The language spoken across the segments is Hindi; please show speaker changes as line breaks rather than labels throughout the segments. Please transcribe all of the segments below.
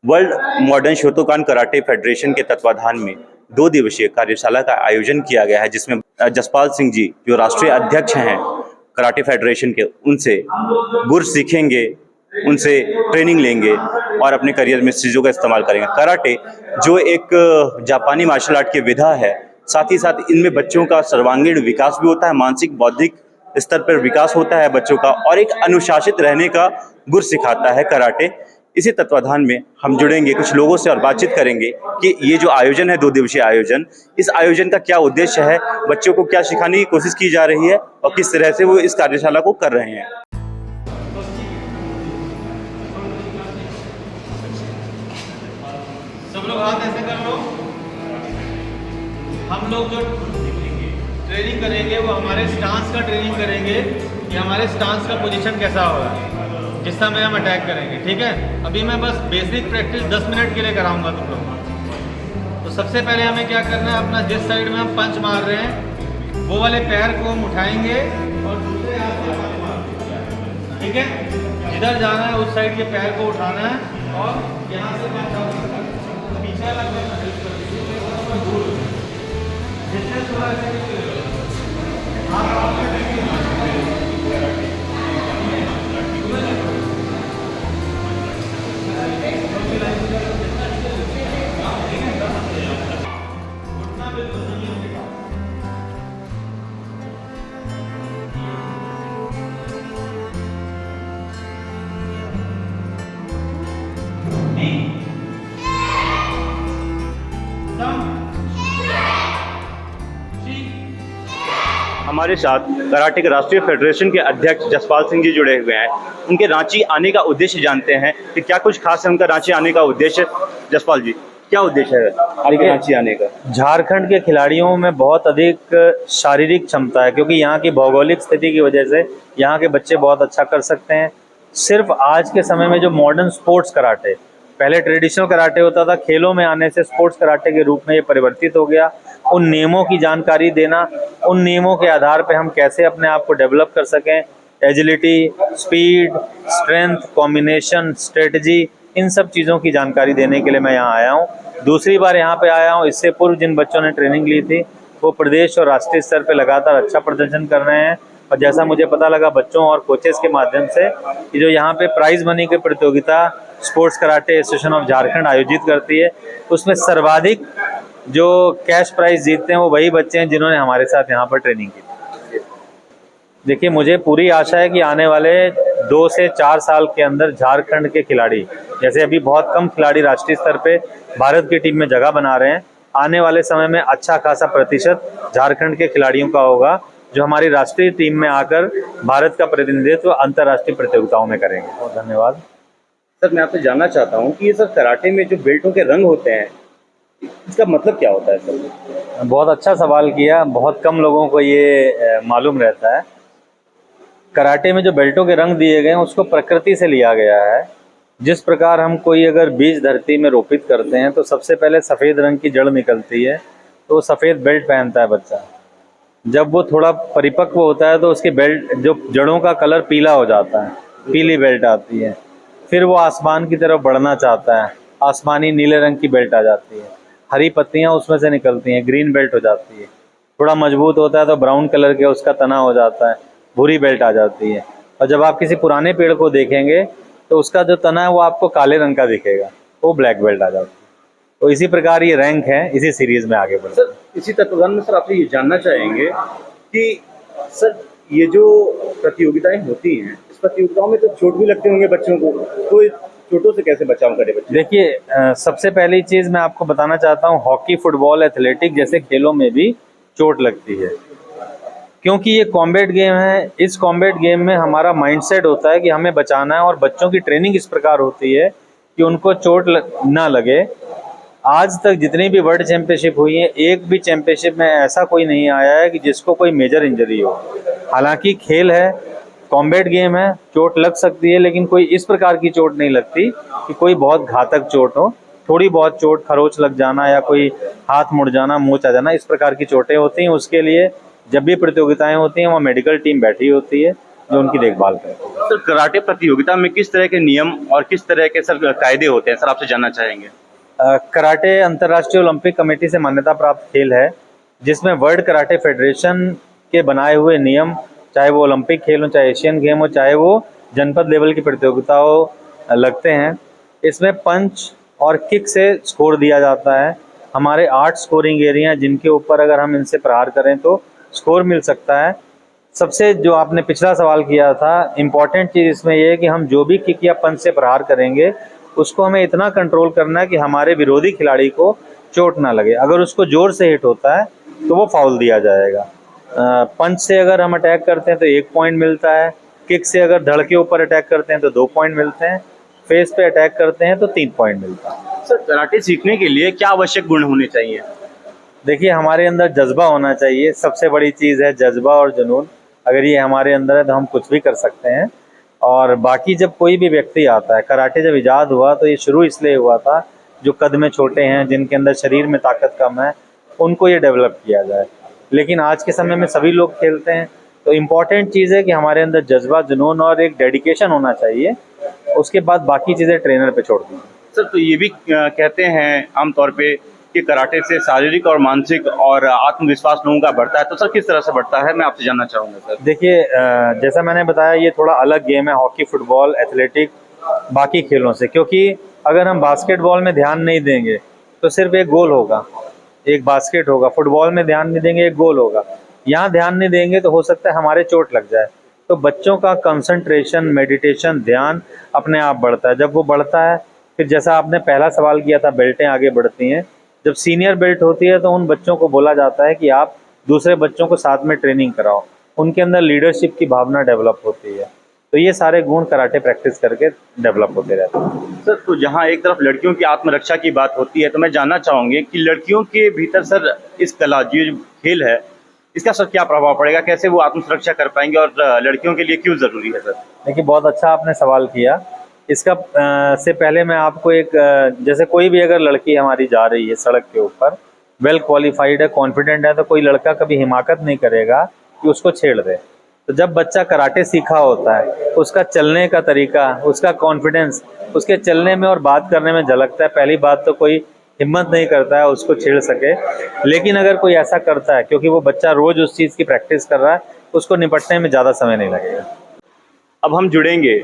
World modern Shotokan karate federation के तत्वाधान में 2 दिवसीय कार्यशाला का आयोजन किया गया है, जिसमें जसपाल सिंह जी जो राष्ट्रीय अध्यक्ष हैं कराटे फेडरेशन के, उनसे गुर सीखेंगे, उनसे ट्रेनिंग लेंगे और अपने करियर में चीज़ों का इस्तेमाल करेंगे। कराटे जो एक जापानी मार्शल आर्ट की विधा है, साथ ही साथ इनमें बच्चों का सर्वांगीण विकास भी होता है, मानसिक बौद्धिक स्तर पर विकास होता है बच्चों का, और एक अनुशासित रहने का गुर सिखाता है कराटे। इसी तत्वाधान में हम जुड़ेंगे कुछ लोगों से और बातचीत करेंगे कि ये जो आयोजन है 2 दिवसीय आयोजन, इस आयोजन का क्या उद्देश्य है, बच्चों को क्या सिखाने की कोशिश की जा रही है और किस तरह से वो इस कार्यशाला को कर रहे हैं।
सब लोग हाथ ऐसे कर लो। हम लोग जो ट्रेनिंग करेंगे वो हमारे स्टांस का ट्रेनिंग करेंगे कि हमारे स्टांस का पोजीशन कैसा होगा जिस समय हम अटैक करेंगे। ठीक है, अभी मैं बस बेसिक प्रैक्टिस 10 मिनट के लिए कराऊंगा तुम लोग। तो सबसे पहले हमें क्या करना है, अपना जिस साइड में हम पंच मार रहे हैं वो वाले पैर को हम उठाएंगे और दूसरे हाथ से पंच मारेंगे। ठीक है, जिधर जाना है उस साइड के पैर को उठाना है और यहाँ से पीछे लगना है। जिससे थोड़ा
हमारे साथ कराटे के राष्ट्रीय फेडरेशन के अध्यक्ष जसपाल सिंह जी जुड़े हुए हैं। उनके रांची आने का उद्देश्य जानते हैं कि क्या कुछ खास है उनका रांची आने का उद्देश्य। जसपाल जी, क्या उद्देश्य है आपके रांची आने का?
झारखंड के खिलाड़ियों में बहुत अधिक शारीरिक क्षमता है, क्योंकि यहाँ की भौगोलिक स्थिति की वजह से यहाँ के बच्चे बहुत अच्छा कर सकते हैं। सिर्फ आज के समय में जो मॉडर्न स्पोर्ट्स कराटे, पहले ट्रेडिशनल कराटे होता था, खेलों में आने से स्पोर्ट्स कराटे के रूप में ये परिवर्तित हो गया। उन नियमों की जानकारी देना, उन नियमों के आधार पे हम कैसे अपने आप को डेवलप कर सकें, agility, speed, strength, combination, strategy, इन सब चीज़ों की जानकारी देने के लिए मैं यहाँ आया हूँ। दूसरी बार यहाँ पे आया हूँ। इससे पूर्व जिन बच्चों ने ट्रेनिंग ली थी वो प्रदेश और राष्ट्रीय स्तर पे लगातार अच्छा प्रदर्शन कर रहे हैं, और जैसा मुझे पता लगा बच्चों और कोचेस के माध्यम से कि जो यहाँ पे प्राइज मनी की प्रतियोगिता sports karate association of Jharkhand आयोजित करती है, उसमें सर्वाधिक जो कैश प्राइज जीतते हैं वो वही बच्चे हैं जिन्होंने हमारे साथ यहाँ पर ट्रेनिंग की। देखिए, मुझे पूरी आशा है कि आने वाले 2 से 4 साल के अंदर झारखंड के खिलाड़ी, जैसे अभी बहुत कम खिलाड़ी राष्ट्रीय स्तर पे भारत की टीम में जगह बना रहे हैं, आने वाले समय में अच्छा खासा प्रतिशत झारखंड के खिलाड़ियों का होगा जो हमारी राष्ट्रीय टीम में आकर भारत का प्रतिनिधित्व अंतर्राष्ट्रीय प्रतियोगिताओं में करेंगे। बहुत धन्यवाद।
सर, मैं आपसे जानना चाहता हूँ कि ये सर कराटे में जो बेल्टों के रंग होते हैं, इसका मतलब क्या होता है सर?
बहुत अच्छा सवाल किया। बहुत कम लोगों को ये मालूम रहता है। कराटे में जो बेल्टों के रंग दिए गए हैं उसको प्रकृति से लिया गया है। जिस प्रकार हम कोई अगर बीज धरती में रोपित करते हैं तो सबसे पहले सफ़ेद रंग की जड़ निकलती है, तो वो सफ़ेद बेल्ट पहनता है बच्चा। जब वो थोड़ा परिपक्व होता है तो उसकी बेल्ट, जो जड़ों का कलर पीला हो जाता है, पीली बेल्ट आती है। फिर वो आसमान की तरफ बढ़ना चाहता है, आसमानी नीले रंग की बेल्ट आ जाती है। हरी पत्तियां उसमें से निकलती हैं, ग्रीन बेल्ट हो जाती है। थोड़ा मजबूत होता है तो ब्राउन कलर के उसका तना हो जाता है, भूरी बेल्ट आ जाती है। और जब आप किसी पुराने पेड़ को देखेंगे तो उसका जो तना है वो आपको काले रंग का दिखेगा, वो ब्लैक बेल्ट आ जाती है। तो इसी प्रकार ये रैंक है, इसी सीरीज में आगे बढ़े।
सर, इसी तत्वाधान में सर आपसे ये जानना चाहेंगे कि सर ये जो प्रतियोगिताएं होती हैं, इस प्रतियोगिताओं में तो चोट भी लगते होंगे बच्चों को, तो चोटों से कैसे बचाव करे बच्चे?
देखिए, सबसे पहली चीज़ मैं आपको बताना चाहता हूँ, हॉकी, फुटबॉल, एथलेटिक जैसे खेलों में भी चोट लगती है, क्योंकि ये कॉम्बैट गेम है। इस कॉम्बैट गेम में हमारा माइंडसेट होता है कि हमें बचाना है, और बच्चों की ट्रेनिंग इस प्रकार होती है कि उनको चोट ना लगे। आज तक जितनी भी वर्ल्ड चैंपियनशिप हुई है, एक भी चैंपियनशिप में ऐसा कोई नहीं आया है कि जिसको कोई मेजर इंजरी हो। हालांकि खेल है, कॉम्बैट गेम है, चोट लग सकती है, लेकिन कोई इस प्रकार की चोट नहीं लगती कि कोई बहुत घातक चोट हो। थोड़ी बहुत चोट, खरोच लग जाना या कोई हाथ मुड़ जाना, मोच आ जाना, इस प्रकार की चोटें होती हैं। उसके लिए जब भी प्रतियोगिताएं होती हैं वहाँ मेडिकल टीम बैठी होती है जो उनकी देखभाल करती है।
सर कराटे प्रतियोगिता में किस तरह के नियम और किस तरह के सर कायदे होते हैं, सर आपसे जानना चाहेंगे।
कराटे अंतर्राष्ट्रीय ओलंपिक कमेटी से मान्यता प्राप्त खेल है, जिसमें वर्ल्ड कराटे फेडरेशन के बनाए हुए नियम, चाहे वो ओलंपिक खेल हो, चाहे एशियन गेम हो, चाहे वो जनपद लेवल की प्रतियोगिताओं लगते हैं। इसमें पंच और किक से स्कोर दिया जाता है। हमारे 8 स्कोरिंग एरिया हैं, जिनके ऊपर अगर हम इनसे प्रहार करें तो स्कोर मिल सकता है। सबसे जो आपने पिछला सवाल किया था, इम्पॉर्टेंट चीज़ इसमें यह है कि हम जो भी किक या पंच से प्रहार करेंगे उसको हमें इतना कंट्रोल करना है कि हमारे विरोधी खिलाड़ी को चोट ना लगे। अगर उसको जोर से हिट होता है तो वो फाउल दिया जाएगा। पंच से अगर हम अटैक करते हैं तो 1 पॉइंट मिलता है, किक से अगर धड़ के ऊपर अटैक करते हैं तो 2 पॉइंट मिलते हैं, फेस पे अटैक करते हैं तो 3 पॉइंट मिलता है।
सर कराटे सीखने के लिए क्या आवश्यक गुण होने चाहिए।
देखिए, हमारे अंदर जज्बा होना चाहिए, सबसे बड़ी चीज़ है जज्बा और जुनून। अगर ये हमारे अंदर है तो हम कुछ भी कर सकते हैं। और बाकी जब कोई भी व्यक्ति आता है, कराटे जब इजाद हुआ तो ये शुरू इसलिए हुआ था जो कद में छोटे हैं, जिनके अंदर शरीर में ताकत कम है, उनको ये डेवलप किया जाए। लेकिन आज के समय में सभी लोग खेलते हैं, तो इम्पॉर्टेंट चीज़ है कि हमारे अंदर जज्बा, जुनून और एक डेडिकेशन होना चाहिए। उसके बाद बाकी चीज़ें ट्रेनर पे छोड़ दी।
सर तो ये भी कहते हैं आमतौर पे कि कराटे से शारीरिक और मानसिक और आत्मविश्वास लोगों का बढ़ता है, तो सर किस तरह से बढ़ता है, मैं आपसे जानना चाहूँगा सर।
देखिए, जैसा मैंने बताया, ये थोड़ा अलग गेम है हॉकी, फुटबॉल, एथलेटिक बाकी खेलों से। क्योंकि अगर हम बास्केटबॉल में ध्यान नहीं देंगे तो सिर्फ एक गोल होगा, एक बास्केट होगा। फुटबॉल में ध्यान नहीं देंगे, एक गोल होगा। यहाँ ध्यान नहीं देंगे तो हो सकता है हमारे चोट लग जाए। तो बच्चों का कंसंट्रेशन, मेडिटेशन, ध्यान अपने आप बढ़ता है। जब वो बढ़ता है, फिर जैसा आपने पहला सवाल किया था, बेल्टें आगे बढ़ती हैं। जब सीनियर बेल्ट होती है तो उन बच्चों को बोला जाता है कि आप दूसरे बच्चों को साथ में ट्रेनिंग कराओ। उनके अंदर लीडरशिप की भावना डेवलप होती है। तो ये सारे गुण कराटे प्रैक्टिस करके डेवलप होते रहते हैं।
सर तो जहाँ एक तरफ लड़कियों की आत्मरक्षा की बात होती है, तो मैं जानना चाहूँगी कि लड़कियों के भीतर सर इस कला जो खेल है, इसका सर क्या प्रभाव पड़ेगा, कैसे वो आत्मसुरक्षा कर पाएंगे और लड़कियों के लिए क्यों ज़रूरी है सर।
देखिए, बहुत अच्छा आपने सवाल किया। इसका से पहले मैं आपको एक जैसे कोई भी अगर लड़की हमारी जा रही है सड़क के ऊपर, वेल क्वालिफाइड है, कॉन्फिडेंट है, तो कोई लड़का कभी हिमाकत नहीं करेगा कि उसको छेड़ दे। तो जब बच्चा कराटे सीखा होता है, उसका चलने का तरीका, उसका कॉन्फिडेंस उसके चलने में और बात करने में झलकता है। पहली बात तो कोई हिम्मत नहीं करता है उसको छेड़ सके। लेकिन अगर कोई ऐसा करता है, क्योंकि वो बच्चा रोज़ उस चीज़ की प्रैक्टिस कर रहा है, उसको निपटने में ज़्यादा समय नहीं लगेगा।
अब हम जुड़ेंगे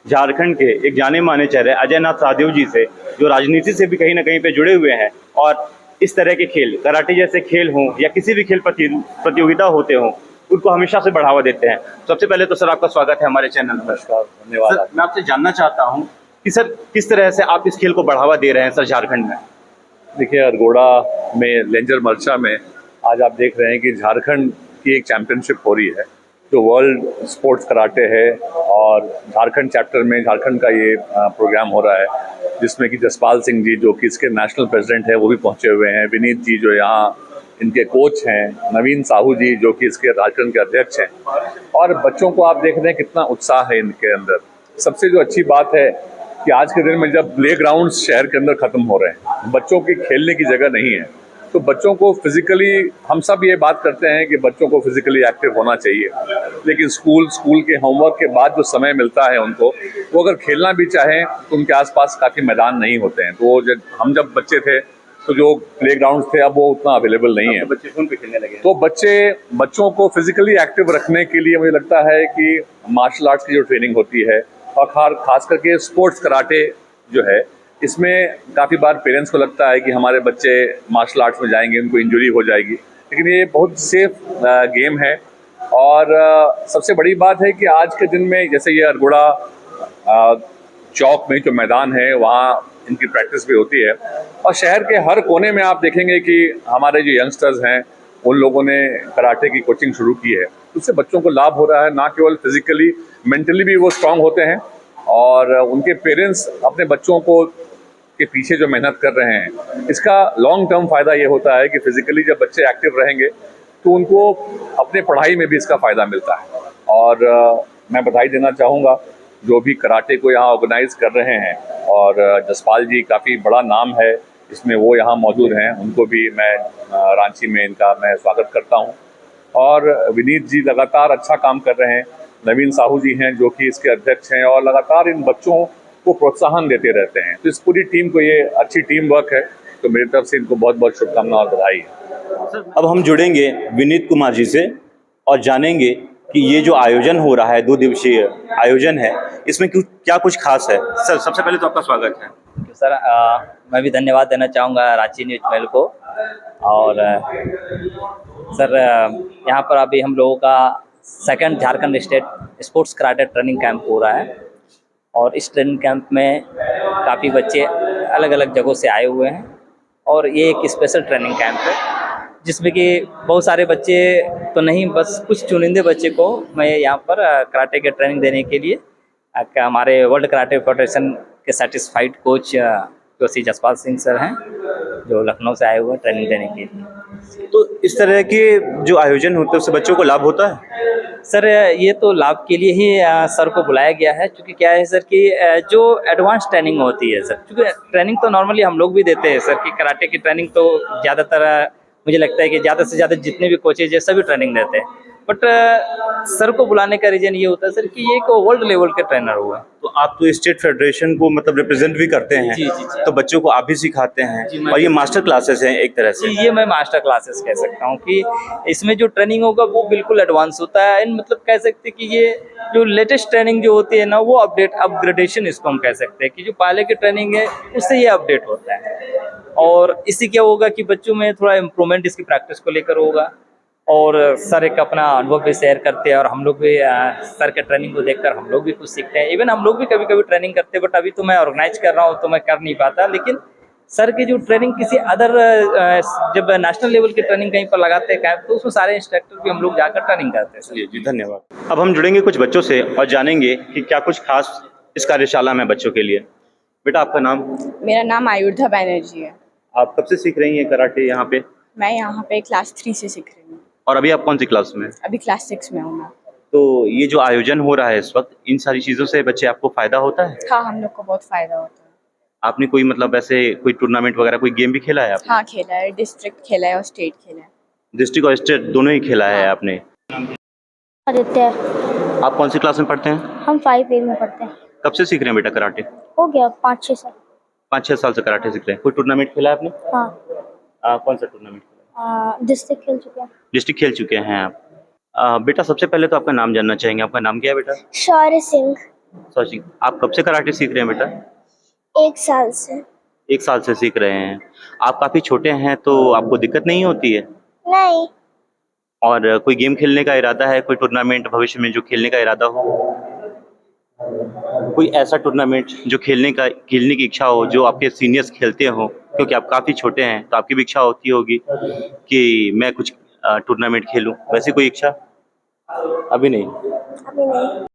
झारखंड के एक जाने माने चेहरे अजय नाथ साहदेव जी से, जो राजनीति से भी कहीं ना कहीं पे जुड़े हुए हैं और इस तरह के खेल, कराटे जैसे खेल हों या किसी भी खेल प्रतियोगिता होते हों, उनको हमेशा से बढ़ावा देते हैं। सबसे पहले तो सर आपका स्वागत है हमारे चैनल में।
नमस्कार, धन्यवाद।
सर मैं आपसे जानना चाहता हूँ कि सर किस तरह से आप इस खेल को बढ़ावा दे रहे हैं सर झारखंड में।
देखिए, अरगोड़ा में, लेंजर मर्चा में आज आप देख रहे हैं कि झारखंड की एक चैंपियनशिप हो रही है जो वर्ल्ड स्पोर्ट्स कराटे है, और झारखंड चैप्टर में झारखंड का ये प्रोग्राम हो रहा है, जिसमें कि जसपाल सिंह जी जो कि इसके नेशनल प्रेसिडेंट हैं वो भी पहुंचे हुए हैं, विनीत जी जो यहाँ इनके कोच हैं, नवीन साहू जी जो कि इसके झारखंड के अध्यक्ष हैं, और बच्चों को आप देख रहे हैं कितना उत्साह है इनके अंदर। सबसे जो अच्छी बात है कि आज के दिन में जब प्ले ग्राउंड्स शहर के अंदर ख़त्म हो रहे हैं, बच्चों की खेलने की जगह नहीं है, तो बच्चों को फिजिकली, हम सब ये बात करते हैं कि बच्चों को फिजिकली एक्टिव होना चाहिए, लेकिन स्कूल के होमवर्क के बाद जो समय मिलता है उनको, वो अगर खेलना भी चाहें तो उनके आसपास काफ़ी मैदान नहीं होते हैं। तो हम जब बच्चे थे तो जो प्ले ग्राउंड थे अब वो उतना अवेलेबल नहीं है,
बच्चे फोन पे खेलने लगे।
तो बच्चों को फिजिकली एक्टिव रखने के लिए मुझे लगता है कि मार्शल आर्ट्स की जो ट्रेनिंग होती है, और खास करके स्पोर्ट्स कराटे जो है, इसमें काफ़ी बार पेरेंट्स को लगता है कि हमारे बच्चे मार्शल आर्ट्स में जाएंगे उनको इंजरी हो जाएगी, लेकिन ये बहुत सेफ गेम है। और सबसे बड़ी बात है कि आज के दिन में जैसे ये अरगोड़ा चौक में जो मैदान है वहाँ इनकी प्रैक्टिस भी होती है, और शहर के हर कोने में आप देखेंगे कि हमारे जो यंगस्टर्स हैं उन लोगों ने कराटे की कोचिंग शुरू की है। उससे बच्चों को लाभ हो रहा है, ना केवल फिजिकली, मेंटली भी वो स्ट्रांग होते हैं, और उनके पेरेंट्स अपने बच्चों को के पीछे जो मेहनत कर रहे हैं, इसका लॉन्ग टर्म फ़ायदा ये होता है कि फिजिकली जब बच्चे एक्टिव रहेंगे तो उनको अपने पढ़ाई में भी इसका फ़ायदा मिलता है। और मैं बधाई देना चाहूँगा जो भी कराटे को यहाँ ऑर्गेनाइज कर रहे हैं, और जसपाल जी काफ़ी बड़ा नाम है इसमें, वो यहाँ मौजूद हैं, उनको भी मैं रांची में इनका मैं स्वागत करता हूँ। और विनीत जी लगातार अच्छा काम कर रहे हैं, नवीन साहू जी हैं जो कि इसके अध्यक्ष हैं और लगातार इन बच्चों को प्रोत्साहन देते रहते हैं। तो इस पूरी टीम को ये अच्छी टीम वर्क है, तो मेरी तरफ से इनको बहुत बहुत शुभकामनाएं और बधाई है।
अब हम जुड़ेंगे विनीत कुमार जी से और जानेंगे कि ये जो आयोजन हो रहा है 2 दिवसीय आयोजन है, इसमें क्या कुछ खास है। सर सबसे पहले तो आपका स्वागत है।
सर मैं भी धन्यवाद देना चाहूँगा रांची न्यूज़ चैनल को। और सर यहाँ पर अभी हम लोगों का 2nd Jharkhand state sports karate training camp हो रहा है और इस ट्रेनिंग कैंप में काफ़ी बच्चे अलग अलग जगहों से आए हुए हैं और ये एक स्पेशल ट्रेनिंग कैंप है जिसमें कि बहुत सारे बच्चे तो नहीं, बस कुछ चुनिंदे बच्चे को मैं यहाँ पर कराटे के ट्रेनिंग देने के लिए हमारे वर्ल्ड कराटे फेडरेशन के certified coach Joshi Jaspal Singh sir हैं जो लखनऊ से आए हुए हैं ट्रेनिंग देने के लिए।
तो इस तरह के जो आयोजन होते हैं उससे बच्चों को लाभ होता है?
सर ये तो लाभ के लिए ही सर को बुलाया गया है, क्योंकि क्या है सर कि जो एडवांस ट्रेनिंग होती है सर, क्योंकि ट्रेनिंग तो नॉर्मली हम लोग भी देते हैं सर कि कराटे की ट्रेनिंग तो ज़्यादातर मुझे लगता है कि ज़्यादा से ज़्यादा जितने भी कोचेज है सभी ट्रेनिंग देते हैं, बट सर को बुलाने का रीज़न ये होता है सर कि ये एक वर्ल्ड लेवल के ट्रेनर हुआ।
तो आप तो स्टेट फेडरेशन को मतलब रिप्रेजेंट भी करते हैं।
जी, जी, जी।
तो बच्चों को आप भी सिखाते हैं
जी, मैं
और ये मास्टर क्लासेस हैं एक तरह से।
जी, ये मैं मास्टर क्लासेस कह सकता हूँ कि इसमें जो ट्रेनिंग होगा वो बिल्कुल एडवांस होता है। मतलब कह सकते हैं कि ये जो लेटेस्ट ट्रेनिंग जो होती है ना वो अपग्रेडेशन इसको हम कह सकते हैं कि जो पहले की ट्रेनिंग है उससे ये अपडेट होता है और इससे क्या होगा कि बच्चों में थोड़ा इम्प्रूवमेंट इसकी प्रैक्टिस को लेकर होगा और सर एक अपना अनुभव भी शेयर करते हैं और हम लोग भी सर के ट्रेनिंग को देखकर हम लोग भी कुछ सीखते हैं। इवन हम लोग भी कभी कभी ट्रेनिंग करते हैं, बट अभी तो मैं ऑर्गेनाइज कर रहा हूँ तो मैं कर नहीं पाता, लेकिन सर की जो ट्रेनिंग किसी अदर जब नेशनल लेवल की ट्रेनिंग कहीं पर लगाते हैं कैंप तो उसमें सारे इंस्ट्रक्टर भी हम लोग जाकर ट्रेनिंग करते हैं।
जी जी धन्यवाद। अब हम जुड़ेंगे कुछ बच्चों से और जानेंगे कि क्या कुछ खास इस कार्यशाला में बच्चों के लिए। बेटा आपका नाम?
मेरा नाम आयुर्धा बैनर्जी है।
आप कब से सीख रही हैं कराटे यहाँ पे?
मैं यहाँ पे क्लास 3 से सीख रही हूँ।
और अभी आप कौन सी क्लास में?
अभी क्लास 6 में हूँ मैं।
तो ये जो आयोजन हो रहा है इस वक्त, इन सारी चीज़ों से बच्चे आपको फायदा होता है?
हाँ, हम लोग को बहुत फ़ायदा होता है।
आपने कोई मतलब ऐसे कोई टूर्नामेंट वगैरह कोई गेम भी खेला है आपने?
हाँ, खेला है, डिस्ट्रिक्ट खेला है और स्टेट खेला है।
डिस्ट्रिक्ट और स्टेट दोनों ही खेला है आपने?
आदित्य।
आप कौन सी क्लास में पढ़ते हैं?
हम 5A में पढ़ते हैं।
कब से सीख रहे हैं बेटा कराटे?
हो गया 5-6 साल।
5-6 साल से कराटे सीख रहे हैं। कोई टूर्नामेंट खेला है आपने?
हाँ।
कौन सा टूर्नामेंट खेला?
डिस्ट्रिक्ट खेल चुके हैं।
डिस्ट्रिक्ट खेल चुके हैं आप। बेटा सबसे पहले तो आपका नाम जानना चाहेंगे। आपका नाम क्या है बेटा?
शौर्य सिंह।
सौची, आप कब से कराटे सीख रहे हैं बेटा?
1 साल से।
1 साल से सीख रहे हैं। आप काफ़ी छोटे हैं तो आपको दिक्कत नहीं होती है?
नहीं।
और कोई गेम खेलने का इरादा है? कोई टूर्नामेंट भविष्य में जो खेलने का इरादा हो? कोई ऐसा टूर्नामेंट जो खेलने की इच्छा हो, जो आपके सीनियर्स खेलते हो, क्योंकि आप काफ़ी छोटे हैं तो आपकी भी इच्छा होती होगी कि मैं कुछ टूर्नामेंट खेलूं, वैसी कोई इच्छा? अभी नहीं।
अभी नहीं।